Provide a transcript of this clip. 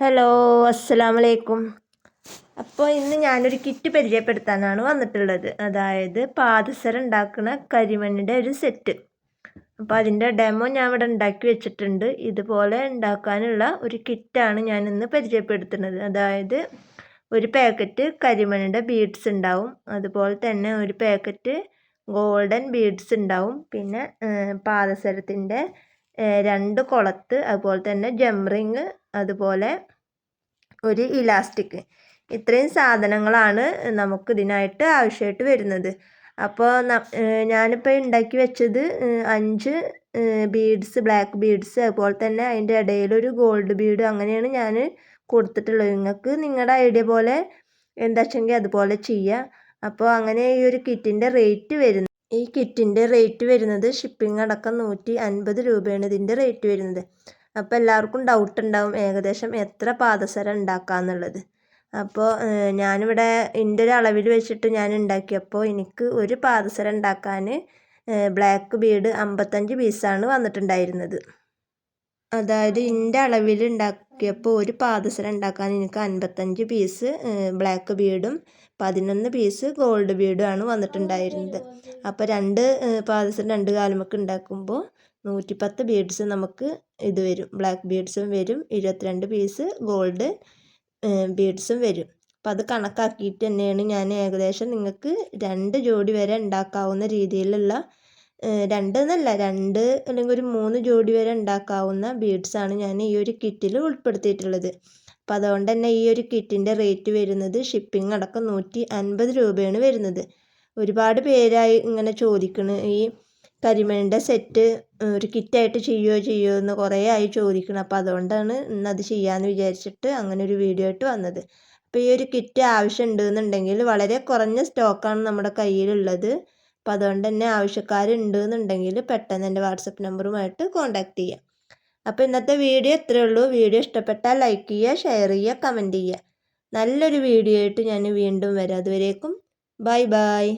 Hello, അസ്സലാമലൈക്കും. അപ്പോൾ ഇന്ന് ഞാനൊരു കിറ്റ് പരിചയപ്പെടുത്താനാണ് വന്നിട്ടുള്ളത്. അതായത് പാദസരം ഉണ്ടാക്കുന്ന കരിമണ്ണിൻ്റെ ഒരു സെറ്റ്. അപ്പോൾ അതിൻ്റെ ഡെമോ ഞാൻ ഇവിടെ ഉണ്ടാക്കി വെച്ചിട്ടുണ്ട്. ഇതുപോലെ ഉണ്ടാക്കാനുള്ള ഒരു കിറ്റാണ് ഞാൻ ഇന്ന് പരിചയപ്പെടുത്തുന്നത്. അതായത് ഒരു പാക്കറ്റ് കരിമണ്ണിൻ്റെ ബീഡ്സ് ഉണ്ടാവും, അതുപോലെ തന്നെ ഒരു പാക്കറ്റ് ഗോൾഡൻ ബീഡ്സ് ഉണ്ടാവും, പിന്നെ പാദസരത്തിൻ്റെ 2 കുളത്ത്, അതുപോലെ തന്നെ ജംറിങ്, അതുപോലെ ഒരു ഇലാസ്റ്റിക്. ഇത്രയും സാധനങ്ങളാണ് നമുക്ക് ഇതിനായിട്ട് ആവശ്യമായിട്ട് വരുന്നത്. അപ്പോൾ ഞാനിപ്പോൾ ഉണ്ടാക്കി വെച്ചത് 5 ബീഡ്സ്, ബ്ലാക്ക് ബീഡ്സ്, അതുപോലെ തന്നെ അതിൻ്റെ ഇടയിലൊരു ഗോൾഡ് ബീഡ്, അങ്ങനെയാണ് ഞാൻ കൊടുത്തിട്ടുള്ളത്. നിങ്ങൾക്ക് നിങ്ങളുടെ ഐഡിയ പോലെ എന്താ വെച്ചെങ്കിൽ അതുപോലെ ചെയ്യാം. അപ്പോൾ അങ്ങനെ ഈ ഒരു കിറ്റിൻ്റെ റേറ്റ് വരുന്നത്, ഈ കിറ്റിൻ്റെ റേറ്റ് വരുന്നത് ഷിപ്പിംഗ് അടക്കം 150 രൂപയാണ് ഇതിൻ്റെ റേറ്റ് വരുന്നത്. അപ്പോൾ എല്ലാവർക്കും ഡൗട്ട് ഉണ്ടാവും ഏകദേശം എത്ര പാദസരം ഉണ്ടാക്കാമെന്നുള്ളത്. അപ്പോൾ ഞാനിവിടെ എൻ്റെ ഒരു അളവിൽ വെച്ചിട്ട് ഞാൻ ഉണ്ടാക്കിയപ്പോൾ എനിക്ക് ഒരു പാദസരം ഉണ്ടാക്കാൻ ബ്ലാക്ക് ബീഡ് 55 പീസാണ് വന്നിട്ടുണ്ടായിരുന്നത്. അതായത് എൻ്റെ അളവിൽ ഉണ്ടാക്കിയപ്പോൾ ഒരു പാദസരം ഉണ്ടാക്കാൻ എനിക്ക് 55 പീസ് ബ്ലാക്ക് ബീഡും 11 പീസ് ഗോൾഡ് ബീഡും ആണ് വന്നിട്ടുണ്ടായിരുന്നത്. അപ്പോൾ 2 പാദസരം 2 കാലുമൊക്കെ ഉണ്ടാക്കുമ്പോൾ 110 ബീഡ്സ് നമുക്ക് ഇത് വരും, ബ്ലാക്ക് ബീഡ്സും വരും, 22 പീസ് ഗോൾഡ് ബീഡ്സും വരും. അപ്പോൾ അത് കണക്കാക്കിയിട്ട് തന്നെയാണ് ഞാൻ ഏകദേശം നിങ്ങൾക്ക് 2 ജോഡി വരെ ഉണ്ടാക്കാവുന്ന രീതിയിലുള്ള 2 എന്നല്ല, 2 അല്ലെങ്കിൽ ഒരു 3 ജോഡി വരെ ഉണ്ടാക്കാവുന്ന ബീഡ്സാണ് ഞാൻ ഈ ഒരു കിറ്റിൽ ഉൾപ്പെടുത്തിയിട്ടുള്ളത്. അപ്പോൾ അതുകൊണ്ട് തന്നെ ഈ ഒരു കിറ്റിൻ്റെ റേറ്റ് വരുന്നത് ഷിപ്പിംഗ് അടക്കം 150 രൂപയാണ് വരുന്നത്. ഒരുപാട് പേരായി ഇങ്ങനെ ചോദിക്കണം, ഈ കരിമണ്ണിൻ്റെ സെറ്റ് ഒരു കിറ്റായിട്ട് ചെയ്യുമോ എന്ന് കുറേ ആയി ചോദിക്കണം. അപ്പോൾ അതുകൊണ്ടാണ് ഇന്നത് ചെയ്യാമെന്ന് വിചാരിച്ചിട്ട് അങ്ങനെ ഒരു വീഡിയോ ആയിട്ട് വന്നത്. അപ്പോൾ ഈ ഒരു കിറ്റ് ആവശ്യമുണ്ട് എന്നുണ്ടെങ്കിൽ വളരെ കുറഞ്ഞ സ്റ്റോക്കാണ് നമ്മുടെ കയ്യിലുള്ളത്. അപ്പോൾ അതുകൊണ്ട് തന്നെ ആവശ്യക്കാരുണ്ട് എന്നുണ്ടെങ്കിൽ പെട്ടെന്ന് എൻ്റെ വാട്സപ്പ് നമ്പറുമായിട്ട് കോൺടാക്റ്റ് ചെയ്യാം. അപ്പോൾ ഇന്നത്തെ വീഡിയോ ഇത്രയേ ഉള്ളൂ. വീഡിയോ ഇഷ്ടപ്പെട്ടാൽ ലൈക്ക് ചെയ്യുക, ഷെയർ ചെയ്യുക, കമൻറ്റ് ചെയ്യുക. നല്ലൊരു വീഡിയോ ആയിട്ട് ഞാൻ വീണ്ടും വരാം. അതുവരേക്കും ബൈ ബൈ.